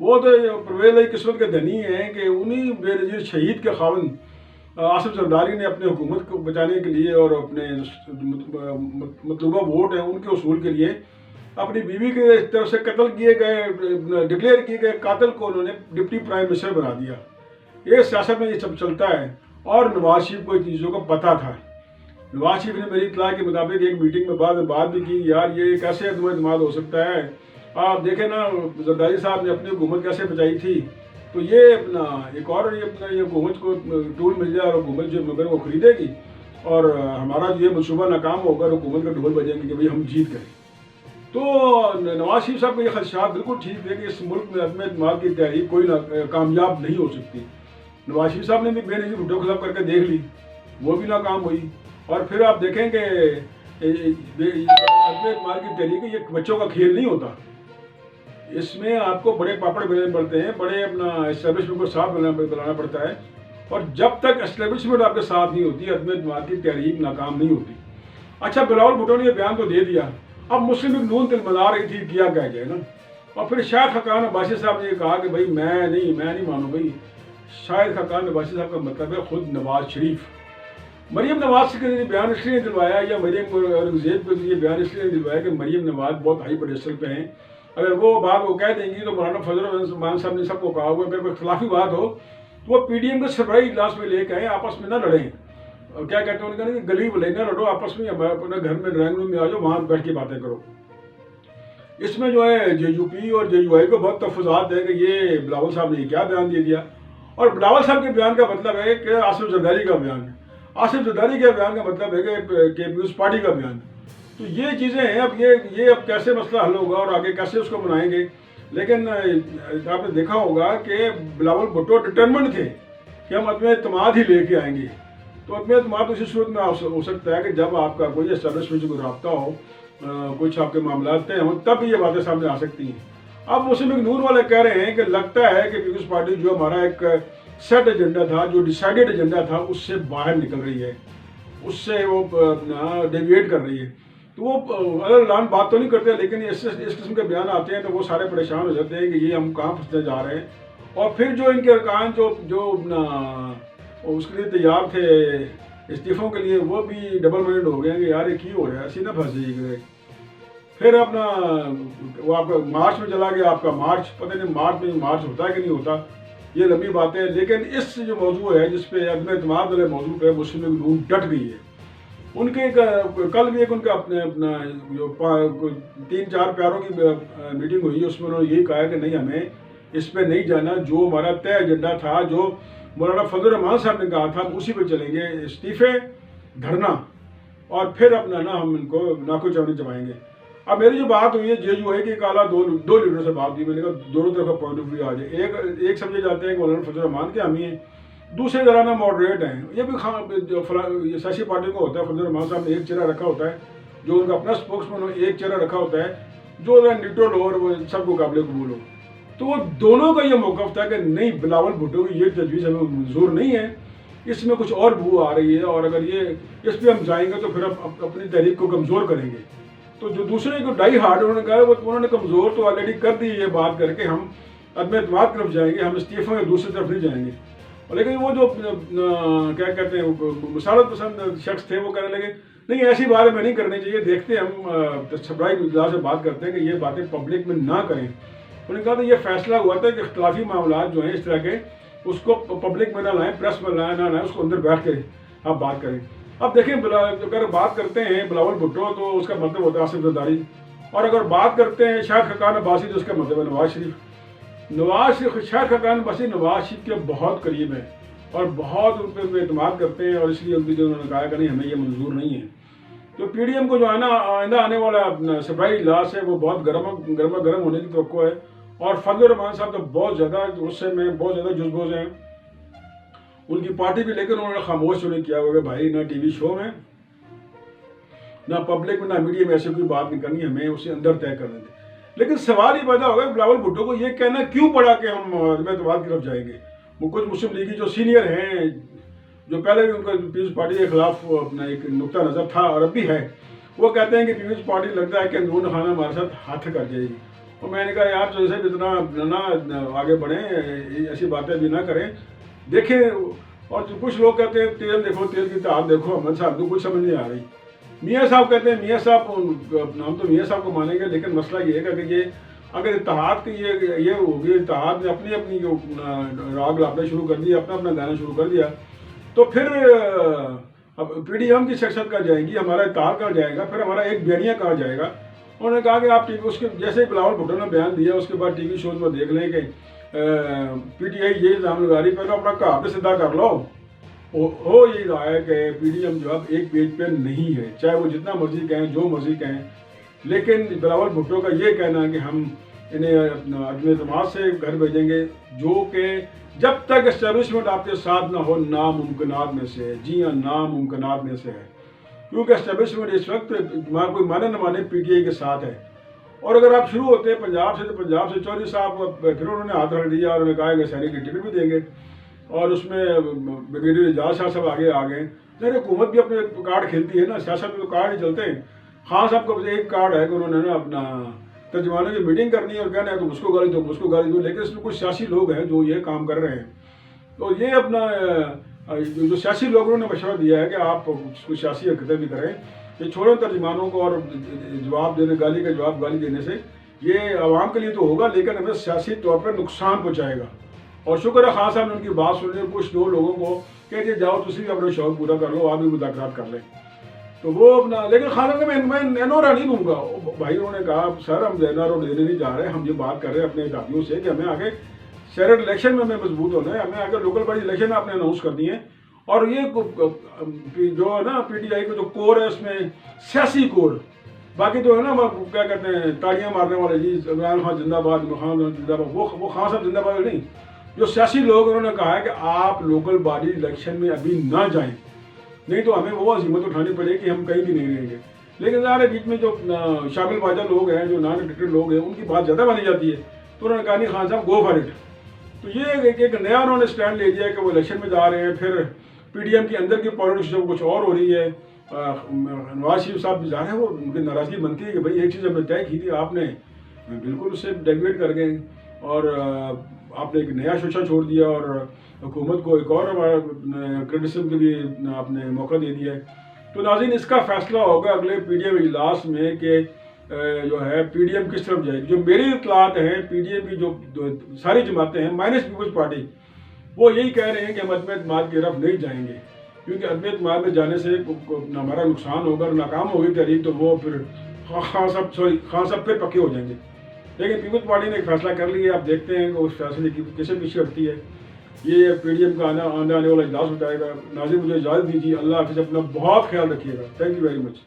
وہ تو پرویز علی قسمت کے دھنی ہیں کہ انہی بے نظیر شہید کے خاوند آصف زرداری نے اپنے حکومت کو بچانے کے لیے اور اپنے مطلوبہ ووٹ ہیں ان کے حصول کے لیے اپنی بیوی کی طرف سے قتل کیے گئے ڈکلیئر کیے گئے قاتل کو انہوں نے ڈپٹی پرائم منسٹر بنا دیا. یہ سیاست میں یہ سب چلتا ہے. اور نواز شریف کو ان چیزوں کا پتہ تھا. نواز شریف نے میری اطلاع کے مطابق ایک میٹنگ میں بعد میں بات بھی کی، یار یہ کیسے عدم اعتماد ہو سکتا ہے، آپ دیکھیں نا زرداری صاحب نے اپنی حکومت کیسے بچائی تھی، تو یہ اپنا ایک اور یہ حکومت کو ٹول مل جائے اور حکومت جو مگر وہ خریدے گی اور ہمارا جو یہ منصوبہ ناکام ہوگا اور حکومت کا ڈھول بجیں گے کہ بھائی ہم جیت گئے. تو نواز شریف صاحب کو یہ خدشات بالکل ٹھیک تھے کہ اس ملک میں عدم اعتماد کی تحریک کوئی کامیاب نہیں ہو سکتی. نواز شریف صاحب نے بھی بے نظیر بھٹو خلاف کر کے دیکھ لی، وہ بھی ناکام ہوئی. اور پھر آپ دیکھیں کہ عدم اعتماد کی تحریک یہ بچوں کا کھیل نہیں ہوتا. اس میں آپ کو بڑے پاپڑ بیلنے پڑتے ہیں، بڑے اپنا اسٹیبلشمنٹ کو ساتھ بنانا پڑتا ہے. اور جب تک اسٹیبلشمنٹ آپ کے ساتھ نہیں ہوتی عدم اعتماد کی تحریک ناکام نہیں ہوتی. اچھا بلاول بھٹو نے یہ بیان تو دے دیا، اب مسلم لیگ نون تلملا رہی تھی کیا کہہ جائے نا. اور پھر شاہد خاقان عباسی صاحب نے یہ کہا کہ بھائی میں نہیں مانوں. بھائی شاہد خاقان عباسی صاحب کا مطلب ہے خود نواز شریف. مریم نواز کے ذریعے بیان اس لیے دلوایا یا مریم اورنگزیب کے ذریعے بیان اس لیے دلوایا کہ مریم نواز بہت ہائی پیڈسٹل پہ ہیں. اگر وہ بات وہ کہہ دیں گی تو مولانا فضل الرحمان صاحب نے سب کو کہا ہوگا اگر کوئی اختلافی بات ہو تو وہ پی ڈی ایم کے سربراہی اجلاس میں لے کے آئیں، آپس میں نہ لڑیں. اور کیا کہتے ہیں انہوں نے کہ گلی بلے نہ لڑو، آپس میں اپنے گھر میں ڈرائنگ روم میں آ جاؤ، وہاں بیٹھ کے باتیں کرو. اس میں جو ہے جے یو پی اور جے یو آئی کو بہت تحفظات ہیں کہ یہ بلاول صاحب نے کیا بیان دے دیا. اور بلاول صاحب کے بیان کا مطلب ہے کہ آصف زرداری کا بیان ہے، آصف زرداری کے بیان کا مطلب ہے کہ پیپلز پارٹی کا بیان. تو یہ چیزیں ہیں. اب یہ اب کیسے مسئلہ حل ہوگا اور آگے کیسے اس کو منائیں گے. لیکن آپ نے دیکھا ہوگا کہ بلاول بھٹو ڈٹرمنٹ تھے کہ ہم عدم اعتماد ہی لے کے آئیں گے. تو عدم اعتماد اسی صورت میں ہو سکتا ہے کہ جب آپ کا کوئی اسٹیبلشمنٹ سے کوئی رابطہ ہو، کچھ آپ کے معاملات طے ہوں، تب یہ باتیں سامنے آ سکتی ہیں. اب مسلم لیگ نون والے کہہ رہے ہیں کہ لگتا ہے کہ پیپلز پارٹی جو ہمارا ایک سیٹ ایجنڈا تھا، جو ڈیسائیڈڈ ایجنڈا تھا، اس سے باہر نکل رہی ہے، اس سے وہ ڈیویٹ کر رہی ہے. تو وہ اعلان بات تو نہیں کرتے، لیکن اس قسم کے بیان آتے ہیں تو وہ سارے پریشان ہو جاتے ہیں کہ یہ ہم کہاں پھنستے جا رہے ہیں. اور پھر جو ان کے ارکان جو اس کے لیے تیار تھے استعفوں کے لیے، وہ بھی ڈبل مائنڈ ہو گئے ہیں کہ یار یہ کی ہو رہا ہے، ایسی نہ پھنس جائیے. پھر اپنا وہ آپ کا مارچ میں چلا گیا، آپ کا مارچ پتہ نہیں مارچ ہوتا ہے کہ نہیں ہوتا، یہ لمبی باتیں. لیکن اس جو موضوع ہے جس پہ عدم اعتماد والے موضوع پہ مسلم لیگ نون ڈٹ گئی ہے. ان کے کل بھی ایک ان کا اپنا جو 3-4 پیاروں کی میٹنگ ہوئی، اس میں انہوں نے یہی کہا کہ نہیں ہمیں اس پہ نہیں جانا، جو ہمارا طے ایجنڈا تھا، جو مولانا فضل الرحمان صاحب نے کہا تھا اسی پہ چلیں گے، استعفے دھرنا اور پھر اپنا ہم ان کو ناکو چونی چبائیں گے. اب میری جو بات ہوئی ہے جے یو اے کی کالا دو لیڈروں سے بات ہوئی، میں نے کہا دونوں طرف کا پوائنٹ آف ویو آ جائے. ایک سمجھے جاتے ہیں کہ مولانا فضل الرحمان کے حامی ہیں، دوسرے ذرا ماڈریٹ ہیں. یہ بھی سیاسی پارٹی کو ہوتا ہے، فضل الرحمان صاحب نے ایک چہرہ رکھا ہوتا ہے جو ان کا اپنا اسپوکس مین ہو، ایک چہرہ رکھا ہوتا ہے جو نیوٹرل ہو اور وہ سب کو قابل قبول ہو. تو وہ دونوں کا یہ موقف تھا کہ نہیں، بلاول بھٹو کی یہ تجویز ہمیں منظور نہیں ہے، اس میں کچھ اور بو آ رہی ہے، اور اگر یہ اس پہ ہم جائیں گے تو پھر ہم اپنی تحریک کو کمزور کریں گے. تو جو دوسرے کو ڈائی ہارڈ انہوں نے کہا انہوں نے کمزور تو آلریڈی کر دی یہ بات کر کے ہم عدم اعتماد کی طرف جائیں گے، ہم استعفوں میں دوسری طرف نہیں جائیں گے. لیکن وہ جو کیا کہتے ہیں مسالت پسند شخص تھے وہ کہنے لگے نہیں ایسی باتیں میں نہیں کرنی چاہیے، دیکھتے ہیں ہم سربراہی اجلاس سے بات کرتے ہیں کہ یہ باتیں پبلک میں نہ کریں. انہوں نے کہا تو یہ فیصلہ ہوا تھا کہ اختلافی معاملات جو ہیں اس طرح کے اس کو پبلک میں نہ لائیں، پریس میں لائیں نہ لائیں، اس کو اندر بیٹھ کے آپ بات کریں. اب دیکھیں اگر بات کرتے ہیں بلاول بھٹو تو اس کا مطلب ہوتا ہے آصف زرداری، اور اگر بات کرتے ہیں شاہد خاقان عباسی تو اس کا مطلب ہے نواز شریف. شاہد خاقان عباسی نواز شریف کے بہت قریب ہیں اور بہت ان پہ اعتماد کرتے ہیں، اور اس لیے ان کی جو انہوں نے کہا کہ نہیں ہمیں یہ منظور نہیں ہے. تو پی ڈی ایم کو جو ہے نا آئندہ آنے والا سربراہی اجلاس ہے وہ بہت گرم ہونے کی توقع ہے. اور فضل الرحمان صاحب تو بہت زیادہ غصے میں، بہت زیادہ جزبوز ہیں ان کی پارٹی بھی، لیکن انہوں نے خاموش نہیں کیا ہوا کہ بھائی نہ ٹی وی شو میں نہ پبلک میں نہ میڈیا میں ایسی کوئی بات نہیں کرنی، ہمیں اسے اندر طے کرنے دیں. لیکن سوال یہ پیدا ہوگا بلاول بھٹو کو یہ کہنا کیوں پڑا کہ ہم عدم اعتماد کی طرف جائیں گے. وہ کچھ مسلم لیگی جو سینئر ہیں، جو پہلے بھی ان کا پیپلز پارٹی کے خلاف اپنا ایک نقطہ نظر تھا اور اب بھی ہے، وہ کہتے ہیں کہ پیپلز پارٹی لگتا ہے کہ نون خانہ ہمارے ساتھ ہاتھ کر جائے گی. اور میں نے کہا یار جو ایسے اتنا نہ آگے بڑھیں، ایسی باتیں بھی نہ کریں، دیکھیں۔ اور کچھ لوگ کہتے ہیں تیل دیکھو، تیل کی تعداد دیکھو، احمد صاحب کو کچھ سمجھ نہیں آ رہی۔ میاں صاحب کہتے ہیں میاں صاحب، ہم تو میاں صاحب کو مانیں گے، لیکن مسئلہ یہ ہے کہ یہ اگر اتحاد کی یہ ہوگی، اتحاد نے اپنی اپنی جو راگ لاپنا شروع کر دیا، اپنا اپنا گانا شروع کر دیا، تو پھر اب پی ڈی ایم کی شخصیت کہاں جائے گی، ہمارا اتحاد کہاں جائے گا، پھر ہمارا ایک بیانیہ کہاں جائے گا۔ انہوں نے کہا کہ آپ اس کے جیسے بلاول بھٹو نے بیان دیا، اس کے بعد ٹی وی شوز میں دیکھ لیں کہ پی ٹی آئی یہ الزام لگا رہی، پہلے اپنا کہا پہ سدھا کر لو۔ ہو یہی رہا ہے کہ پی ڈی ایم جو اب ایک پیج پہ نہیں ہے، چاہے وہ جتنا مرضی کہیں، جو مرضی کہیں، لیکن بلاول بھٹو کا یہ کہنا ہے کہ ہم انہیں عدم اعتماد سے گھر بھیجیں گے، جو کہ جب تک اسٹیبلشمنٹ آپ کے ساتھ نہ ہو ناممکنات میں سے ہے۔ جی ہاں، ناممکنات میں سے ہے، کیونکہ اسٹیبلشمنٹ اس وقت کوئی مانے نہ مانے پی ٹی آئی کے ساتھ ہے۔ اور اگر آپ شروع ہوتے ہیں پنجاب سے، تو پنجاب سے چودھری صاحب پھر انہوں نے ہاتھ رکھ دیا اور انہوں نے کہا کہ سینک کی ٹکٹ بھی دیں گے، اور اس میں بریگیڈیئر اعجاز شاہ صاحب آگے آ گئے۔ ظاہر حکومت بھی اپنے کارڈ کھیلتی ہے نا، سیاست میں تو کارڈ ہی چلتے ہیں۔ خان صاحب کو ایک کارڈ ہے کہ انہوں نے نا اپنا ترجمانوں کی میٹنگ کرنی ہے اور کہنا ہے تو اس کو گالی دو، اس کو گالی دو، لیکن اس میں کچھ سیاسی لوگ ہیں جو یہ کام کر رہے ہیں۔ تو یہ اپنا جو سیاسی لوگوں نے مشورہ دیا ہے کہ آپ کچھ سیاسی حرکتیں بھی کریں، یہ چھوڑیں ترجمانوں کو، اور جواب دینے، گالی کا جواب گالی دینے سے یہ عوام کے لیے تو ہوگا، لیکن ہمیں سیاسی طور پر نقصان پہنچائے گا۔ اور شکر ہے خان صاحب نے ان کی بات سن لی، کچھ دو لوگوں کو کہ جی جاؤ تسی بھی اپنا شوق پورا کر لو، آپ بھی مذاکرات کر لیں۔ تو وہ اپنا، لیکن خان صاحب میں نینورا نہیں دوں گا بھائی۔ انہوں نے کہا سر ہم نینورا دینے نہیں جا رہے، ہم یہ بات کر رہے ہیں اپنے اتحادیوں سے کہ ہمیں آگے سینٹ الیکشن میں ہمیں مضبوط ہونا ہے، ہمیں آگے لوکل باڈی الیکشن آپ نے اناؤنس کرنی ہے۔ اور یہ جو ہے نا پی ٹی آئی کا جو کور ہے، اس میں سیاسی کور، باقی تو ہے نا کیا کہتے ہیں تالیاں مارنے والے، جی عمران خان زندہ باد، عمران خان زندہ باد، وہ خان صاحب زندہ باد نہیں، جو سیاسی لوگ انہوں نے کہا ہے کہ آپ لوکل باڈی الیکشن میں ابھی نہ جائیں، نہیں تو ہمیں وہ عزیمت اٹھانی پڑے گی کہ ہم کہیں بھی نہیں رہیں گے۔ لیکن ظاہر ہے بیچ میں جو شامل باجہ لوگ ہیں، جو نان ایڈکٹڈ لوگ ہیں، ان کی بات زیادہ مانی جاتی ہے، تو انہوں نے کہا نہیں خان صاحب گو فار اٹ۔ تو یہ ایک نیا انہوں نے اسٹینڈ لے لیا کہ وہ الیکشن میں جا رہے ہیں۔ پھر پی ڈی ایم کے اندر کی پالیٹکس جو کچھ اور ہو رہی ہے، نواز شریف صاحب بھی ظاہر ہے وہ ان کی ناراضگی بنتی ہے کہ بھائی ایک چیز ہم نے طے کی تھی، آپ نے بالکل اس سے ڈیویٹ کر گئے، اور آپ نے ایک نیا شوشہ چھوڑ دیا، اور حکومت کو ایک اور کرٹیسزم کے لیے آپ نے موقع دے دیا ہے۔ تو ناظرین اس کا فیصلہ ہوگا اگلے پی ڈی ایم اجلاس میں کہ جو ہے پی ڈی ایم کس طرف جائے گی۔ جو میری اطلاعات ہیں، پی ڈی ایم کی جو ساری جماعتیں ہیں مائنس پیپلز پارٹی، وہ یہی کہہ رہے ہیں کہ ہم عدم اعتماد کی طرف نہیں جائیں گے، کیونکہ عدم اعتماد میں جانے سے نہ ہمارا نقصان ہوگا، اور ناکام ہوگی تحریک، تو وہ پھر خان صاحب پھر پکے ہو جائیں گے۔ لیکن پیپلز پارٹی نے ایک فیصلہ کر لیا، آپ دیکھتے ہیں کہ اس فیصلے کی کیسے پیچھے ہٹتی ہے۔ یہ پی ڈی ایم کا آنے والا اجلاس بتائے گا۔ ناظرین مجھے اجازت دیجیے، اللہ حافظ، اپنا بہت خیال رکھیے گا۔ Thank you very much.